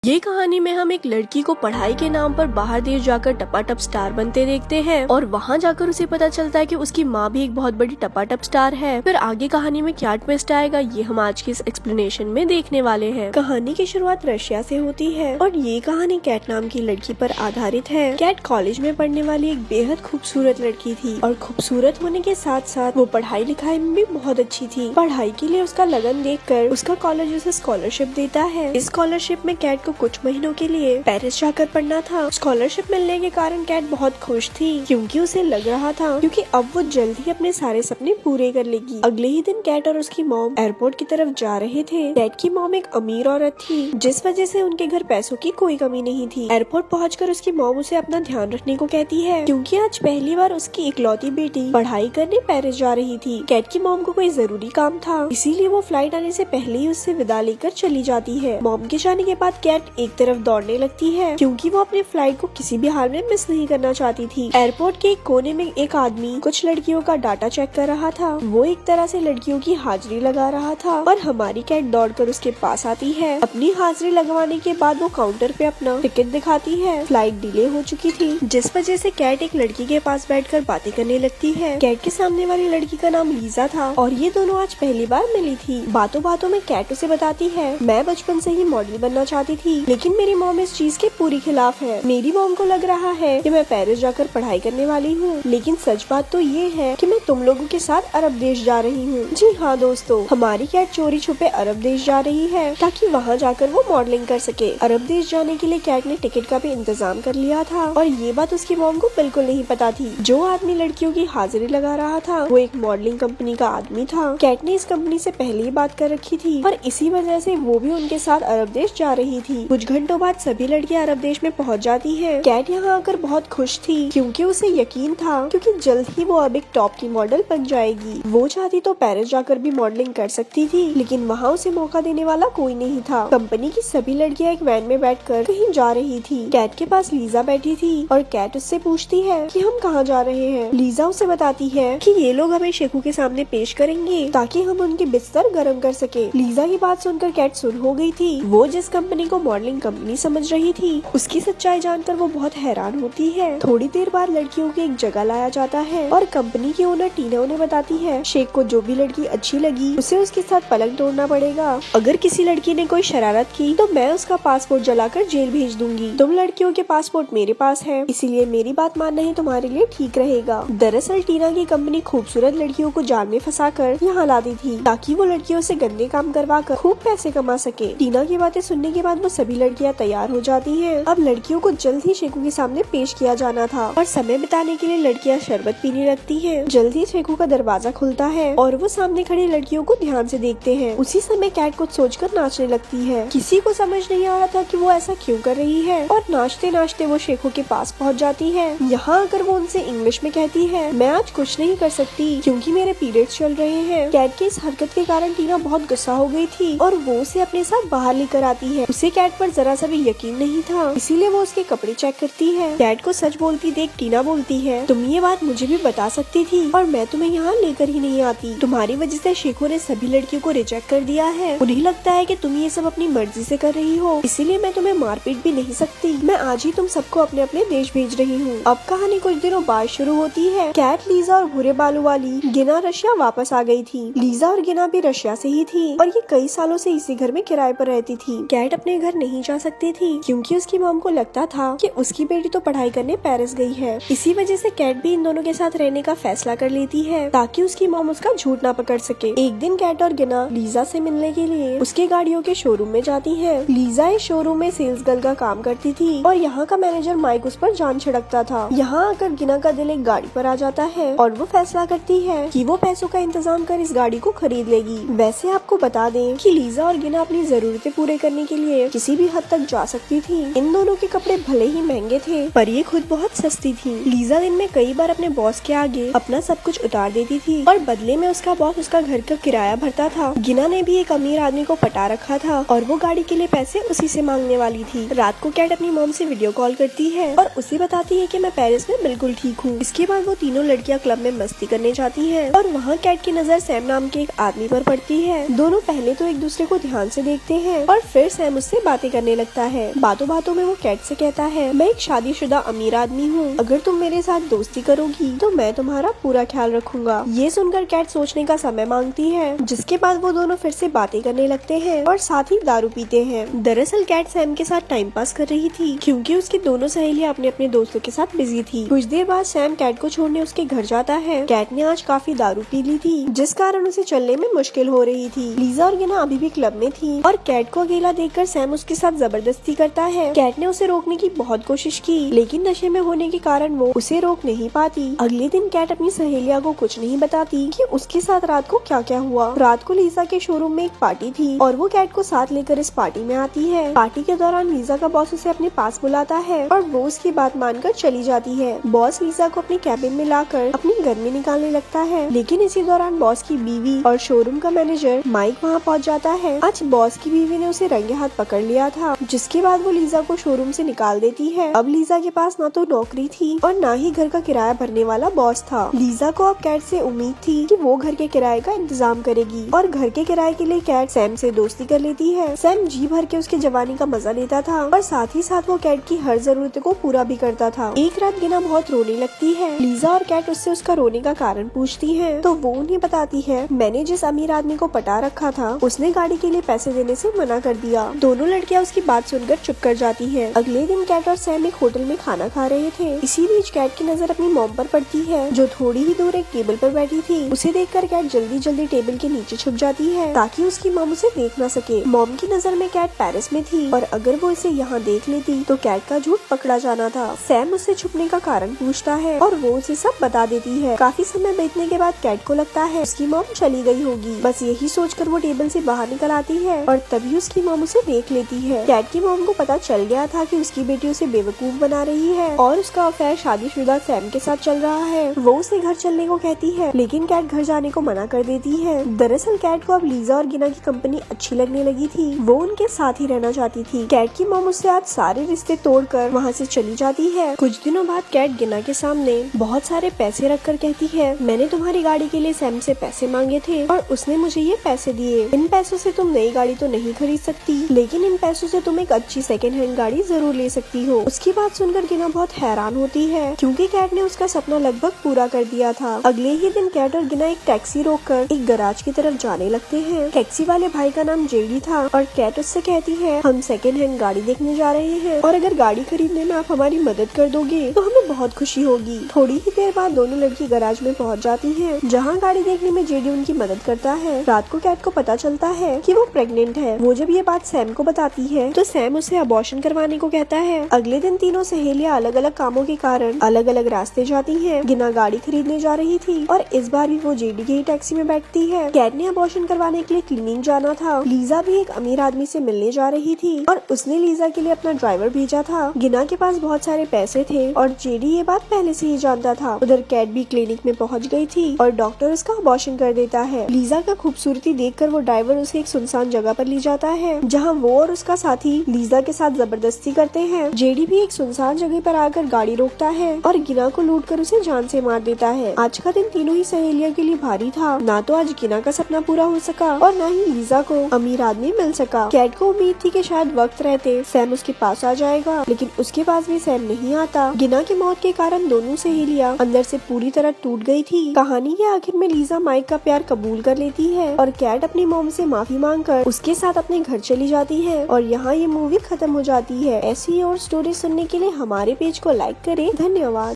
ये कहानी में हम एक लड़की को पढ़ाई के नाम पर बाहर देश जाकर टपाटप स्टार बनते देखते हैं और वहाँ जाकर उसे पता चलता है कि उसकी माँ भी एक बहुत बड़ी टपाटप स्टार है। फिर आगे कहानी में क्या ट्विस्ट आएगा ये हम आज के इस एक्सप्लेनेशन में देखने वाले हैं। कहानी की शुरुआत रशिया से होती है और ये कहानी कैट नाम की लड़की पर आधारित है। कैट कॉलेज में पढ़ने वाली एक बेहद खूबसूरत लड़की थी और खूबसूरत होने के साथ साथ वो पढ़ाई लिखाई में भी बहुत अच्छी थी। पढ़ाई के लिए उसका लगन देखकर उसका कॉलेज उसे स्कॉलरशिप देता है। इस स्कॉलरशिप में कैट को कुछ महीनों के लिए पेरिस जाकर पढ़ना था। स्कॉलरशिप मिलने के कारण कैट बहुत खुश थी क्योंकि उसे लग रहा था क्योंकि अब वो जल्द ही अपने सारे सपने पूरे कर लेगी। अगले ही दिन कैट और उसकी मॉम एयरपोर्ट की तरफ जा रहे थे। कैट की मॉम एक अमीर औरत थी जिस वजह से उनके घर पैसों की कोई कमी नहीं थी। एयरपोर्ट पहुंचकर उसकी मॉम उसे अपना ध्यान रखने को कहती है क्योंकि आज पहली बार उसकी इकलौती बेटी पढ़ाई करने पेरिस जा रही थी। कैट की मॉम को कोई जरूरी काम था इसीलिए वो फ्लाइट आने से पहले ही उससे विदा लेकर चली जाती है। मॉम के जाने के बाद कैट एक तरफ दौड़ने लगती है क्योंकि वो अपने फ्लाइट को किसी भी हाल में मिस नहीं करना चाहती थी। एयरपोर्ट के एक कोने में एक आदमी कुछ लड़कियों का डाटा चेक कर रहा था। वो एक तरह से लड़कियों की हाजिरी लगा रहा था और हमारी कैट दौड़कर उसके पास आती है। अपनी हाजिरी लगवाने के बाद वो काउंटर पे अपना टिकट दिखाती है। फ्लाइट डिले हो चुकी थी जिस वजह से कैट एक लड़की के पास बैठकर बातें करने लगती है। कैट के सामने वाली लड़की का नाम लीजा था और ये दोनों आज पहली बार मिली थी। बातों बातों में कैट उसे बताती है मैं बचपन से ही मॉडल बनना चाहती थी लेकिन मेरी मॉम इस चीज के पूरी खिलाफ है। मेरी मॉम को लग रहा है कि मैं पेरिस जाकर पढ़ाई करने वाली हूँ लेकिन सच बात तो ये है कि मैं तुम लोगों के साथ अरब देश जा रही हूँ। जी हाँ दोस्तों, हमारी कैट चोरी छुपे अरब देश जा रही है ताकि वहाँ जाकर वो मॉडलिंग कर सके। अरब देश जाने के लिए कैट ने टिकट का भी इंतजाम कर लिया था और ये बात उसकी मॉम को बिल्कुल नहीं पता थी। जो आदमी लड़कियों की हाजिरी लगा रहा था वो एक मॉडलिंग कंपनी का आदमी था। कैट ने इस कंपनी से पहले ही बात कर रखी थी और इसी वजह से वो भी उनके साथ अरब देश जा रही थी। कुछ घंटों बाद सभी लड़कियां अरब देश में पहुंच जाती हैं। कैट यहाँ आकर बहुत खुश थी क्योंकि उसे यकीन था क्योंकि जल्द ही वो अब एक टॉप की मॉडल बन जाएगी। वो चाहती तो पेरिस जाकर भी मॉडलिंग कर सकती थी लेकिन वहाँ उसे मौका देने वाला कोई नहीं था। कंपनी की सभी लड़कियां एक वैन में बैठकर कहीं जा रही थी। कैट के पास लीजा बैठी थी और कैट उससे पूछती है कि हम कहाँ जा रहे हैं। लीजा उसे बताती है कि ये लोग हमें शेखू के सामने पेश करेंगे ताकि हम उनके बिस्तर गर्म कर सके। लीजा की बात सुनकर कैट सुन हो गई थी। वो जिस कंपनी को मॉडलिंग कंपनी समझ रही थी उसकी सच्चाई जानकर वो बहुत हैरान होती है। थोड़ी देर बाद लड़कियों की एक जगह लाया जाता है और कंपनी की ओनर टीना उन्हें बताती है शेख को जो भी लड़की अच्छी लगी उसे उसके साथ पलंग तोड़ना पड़ेगा। अगर किसी लड़की ने कोई शरारत की तो मैं उसका पासपोर्ट जलाकर जेल भेज दूंगी। तुम लड़कियों के पासपोर्ट मेरे पास है इसीलिए मेरी बात मानना ही तुम्हारे लिए ठीक रहेगा। दरअसल टीना की कंपनी खूबसूरत लड़कियों को जाल में फंसा कर यहाँ लाती थी ताकि वो लड़कियों से गंदे काम करवा कर खूब पैसे कमा सके। टीना की बातें सुनने के बाद वो सभी लड़कियाँ तैयार हो जाती हैं। अब लड़कियों को जल्द ही शेखू के सामने पेश किया जाना था और समय बिताने के लिए लड़कियां शरबत पीने लगती हैं। जल्द ही शेखू का दरवाजा खुलता है और वो सामने खड़ी लड़कियों को ध्यान से देखते हैं। उसी समय कैट कुछ सोचकर नाचने लगती है। किसी को समझ नहीं आ रहा था कि वो ऐसा क्यों कर रही है और नाचते नाचते वो शेखू के पास पहुंच जाती है। यहाँ आकर वो उनसे इंग्लिश में कहती है मैं आज कुछ नहीं कर सकती क्योंकि मेरे पीरियड्स चल रहे हैं। कैट की इस हरकत के कारण टीना बहुत गुस्सा हो गई थी और वो उसे अपने साथ बाहर लेकर आती है। उसे कैट पर जरा सा भी यकीन नहीं था इसीलिए वो उसके कपड़े चेक करती है। कैट को सच बोलती देख टीना बोलती है तुम ये बात मुझे भी बता सकती थी और मैं तुम्हें यहाँ लेकर ही नहीं आती। तुम्हारी वजह से शेखू ने सभी लड़कियों को रिजेक्ट कर दिया है। उन्हें लगता है कि तुम ये सब अपनी मर्जी से कर रही हो इसीलिए मैं तुम्हें मारपीट भी नहीं सकती। मैं आज ही तुम सबको अपने अपने देश भेज रही हूँ। अब कहानी कुछ दिनों बाद शुरू होती है। कैट, लीजा और भूरे बालों वाली गिना रशिया वापस आ गई थी। लीजा और गिना भी रशिया से ही थी और ये कई सालों से इसी घर में किराए पर रहती थी। कैट अपने घर नहीं जा सकती थी क्योंकि उसकी मॉम को लगता था कि उसकी बेटी तो पढ़ाई करने पेरिस गई है। इसी वजह से कैट भी इन दोनों के साथ रहने का फैसला कर लेती है ताकि उसकी मॉम उसका झूठ ना पकड़ सके। एक दिन कैट और गिना लीजा से मिलने के लिए उसके गाड़ियों के शोरूम में जाती है। लीजा इस शोरूम में सेल्स गर्ल का काम करती थी और यहाँ का मैनेजर माइक उस पर जान छिड़कता था। यहाँ आकर गिना का दिल एक गाड़ी पर आ जाता है और वो फैसला करती है कि वो पैसों का इंतजाम कर इस गाड़ी को खरीद लेगी। वैसे आपको बता दें कि लीजा और गिना अपनी जरूरतें पूरे करने के लिए किसी भी हद तक जा सकती थी। इन दोनों के कपड़े भले ही महंगे थे पर ये खुद बहुत सस्ती थी। लीजा दिन में कई बार अपने बॉस के आगे अपना सब कुछ उतार देती थी और बदले में उसका बॉस उसका घर का किराया भरता था। गिना ने भी एक अमीर आदमी को पटा रखा था और वो गाड़ी के लिए पैसे उसी से मांगने वाली थी। रात को कैट अपनी मॉम से वीडियो कॉल करती है और उसे बताती है कि मैं पेरिस में बिल्कुल ठीक हूँ। इसके बाद वो तीनों लड़कियां क्लब में मस्ती करने जाती हैं और वहाँ कैट की नजर सैम नाम के एक आदमी पर पड़ती है। दोनों पहले तो एक दूसरे को ध्यान से देखते हैं और फिर सैम उससे बातें करने लगता है। बातों बातों में वो कैट से कहता है, मैं एक शादीशुदा अमीर आदमी हूँ, अगर तुम मेरे साथ दोस्ती करोगी तो मैं तुम्हारा पूरा ख्याल रखूंगा। ये सुनकर कैट सोचने का समय मांगती है, जिसके बाद वो दोनों फिर से बातें करने लगते हैं और साथ ही दारू पीते हैं। दरअसल कैट सैम के साथ टाइम पास कर रही थी, क्योंकि उसकी दोनों सहेलियां अपने अपने दोस्तों के साथ बिजी थी। कुछ देर बाद सैम कैट को छोड़ने उसके घर जाता है। कैट ने आज काफी दारू पी ली थी, जिस कारण उसे चलने में मुश्किल हो रही थी। लीजा और गिना अभी भी क्लब में थी और कैट को अकेला देखकर सैम उसके साथ जबरदस्ती करता है। कैट ने उसे रोकने की बहुत कोशिश की, लेकिन नशे में होने के कारण वो उसे रोक नहीं पाती। अगले दिन कैट अपनी सहेलिया को कुछ नहीं बताती कि उसके साथ रात को क्या क्या हुआ। रात को लीजा के शोरूम में एक पार्टी थी और वो कैट को साथ लेकर इस पार्टी में आती है। पार्टी के दौरान लीजा का बॉस उसे अपने पास बुलाता है और वो उसकी बात मानकर चली जाती है। बॉस लीजा को अपने कैबिन में लाकर अपने घर में निकालने लगता है, लेकिन इसी दौरान बॉस की बीवी और शोरूम का मैनेजर माइक वहाँ पहुँच जाता है। आज बॉस की बीवी ने उसे रंगे हाथ पकड़ लिया था, जिसके बाद वो लीजा को शोरूम से निकाल देती है। अब लीजा के पास ना तो नौकरी थी और ना ही घर का किराया भरने वाला बॉस था। लीजा को अब कैट से उम्मीद थी कि वो घर के किराए का इंतजाम करेगी और घर के किराए के लिए कैट सैम से दोस्ती कर लेती है। सैम जी भर के उसके जवानी का मजा लेता था और साथ ही साथ वो कैट की हर जरूरत को पूरा भी करता था। एक रात गिना बहुत रोने लगती है। लीजा और कैट उससे उसका रोने का कारण पूछती है, तो वो उन्हें बताती है, मैंने जिस अमीर आदमी को पटा रखा था उसने गाड़ी के लिए पैसे देने से मना कर दिया। दोनों लड़कियां उसकी बात सुनकर चुप कर जाती हैं। अगले दिन कैट और सैम एक होटल में खाना खा रहे थे। इसी बीच कैट की नजर अपनी मॉम पर पड़ती है, जो थोड़ी ही दूर एक टेबल पर बैठी थी। उसे देखकर कैट जल्दी जल्दी टेबल के नीचे छुप जाती है, ताकि उसकी मॉम उसे देख न सके। मॉम की नजर में कैट पेरिस में थी और अगर वो इसे यहाँ देख लेती तो कैट का झूठ पकड़ा जाना था। सैम उससे छुपने का कारण पूछता है और वो उसे सब बता देती है। काफी समय बीतने के बाद कैट को लगता है उसकी मॉम चली गई होगी। बस यही सोचकर वो टेबल से बाहर निकल आती है और तभी उसकी मॉम उसे देख लेती है। कैट की मॉम को पता चल गया था कि उसकी बेटी उसे बेवकूफ बना रही है और उसका अफेयर शादीशुदा सैम के साथ चल रहा है। वो उसे घर चलने को कहती है, लेकिन कैट घर जाने को मना कर देती है। दरअसल कैट को अब लीजा और गिना की कंपनी अच्छी लगने लगी थी। वो उनके साथ ही रहना चाहती थी। कैट की मॉम उससे आज सारे रिश्ते तोड़कर वहाँ से चली जाती है। कुछ दिनों बाद कैट गिना के सामने बहुत सारे पैसे रखकर कहती है, मैंने तुम्हारी गाड़ी के लिए सैम से पैसे मांगे थे और उसने मुझे ये पैसे दिए। इन पैसों से तुम नई गाड़ी तो नहीं खरीद सकती, लेकिन इन पैसों से तुम एक अच्छी सेकंड हैंड गाड़ी जरूर ले सकती हो। उसकी बात सुनकर गिना बहुत हैरान होती है, क्योंकि कैट ने उसका सपना लगभग पूरा कर दिया था। अगले ही दिन कैट और गिना एक टैक्सी रोककर एक गैराज की तरफ जाने लगते हैं। टैक्सी वाले भाई का नाम जेडी था और कैट उससे कहती है, हम सेकंड हैंड गाड़ी देखने जा रहे हैं और अगर गाड़ी खरीदने में आप हमारी मदद कर दोगे तो हमें बहुत खुशी होगी। थोड़ी ही देर बाद दोनों लड़की गैराज में पहुंच जाती हैं, जहां गाड़ी देखने में जेडी उनकी मदद करता है। रात को कैट को पता चलता है कि वो प्रेग्नेंट है। वो जब ये बात सैम को बताती है तो सैम उसे अबॉर्शन करवाने को कहता है। अगले दिन तीनों सहेलियां अलग अलग कामों के कारण अलग अलग रास्ते जाती हैं। गिना गाड़ी खरीदने जा रही थी और इस बार भी वो जेडी की टैक्सी में बैठती है। कैट ने अबॉर्शन करवाने के लिए क्लिनिक जाना था। लीजा भी एक अमीर आदमी से मिलने जा रही थी और उसने लीजा के लिए अपना ड्राइवर भेजा था। गिना के पास बहुत सारे पैसे थे और जेडी ये बात पहले से ही जानता था। उधर कैट भी क्लिनिक में पहुंच गई थी और डॉक्टर उसका अबॉर्शन कर देता है। लीजा का खूबसूरती देखकर वो ड्राइवर उसे एक सुनसान जगह पर ले जाता है, जहां वो और उसका साथी लीजा के साथ जबरदस्ती करते हैं। जेडी भी एक सुनसान जगह पर आकर गाड़ी रोकता है और गिना को लूटकर उसे जान से मार देता है। आज का दिन तीनों ही सहेलियों के लिए भारी था। ना तो आज गिना का सपना पूरा हो सका और ना ही लीजा को अमीर आदमी मिल सका। कैट को उम्मीद थी कि शायद वक्त रहते सैम उसके पास आ जाएगा, लेकिन उसके पास भी सैम नहीं आता। गिना की मौत के कारण दोनों सहेलियां अंदर से पूरी तरह टूट गई थी। कहानी के आखिर में लीजा माइक का प्यार कबूल कर लेती है और कैट अपनी मॉम से माफी मांगकर उसके साथ अपने घर चली जाती है और यहाँ ये मूवी खत्म हो जाती है। ऐसी और स्टोरी सुनने के लिए हमारे पेज को लाइक करें। धन्यवाद।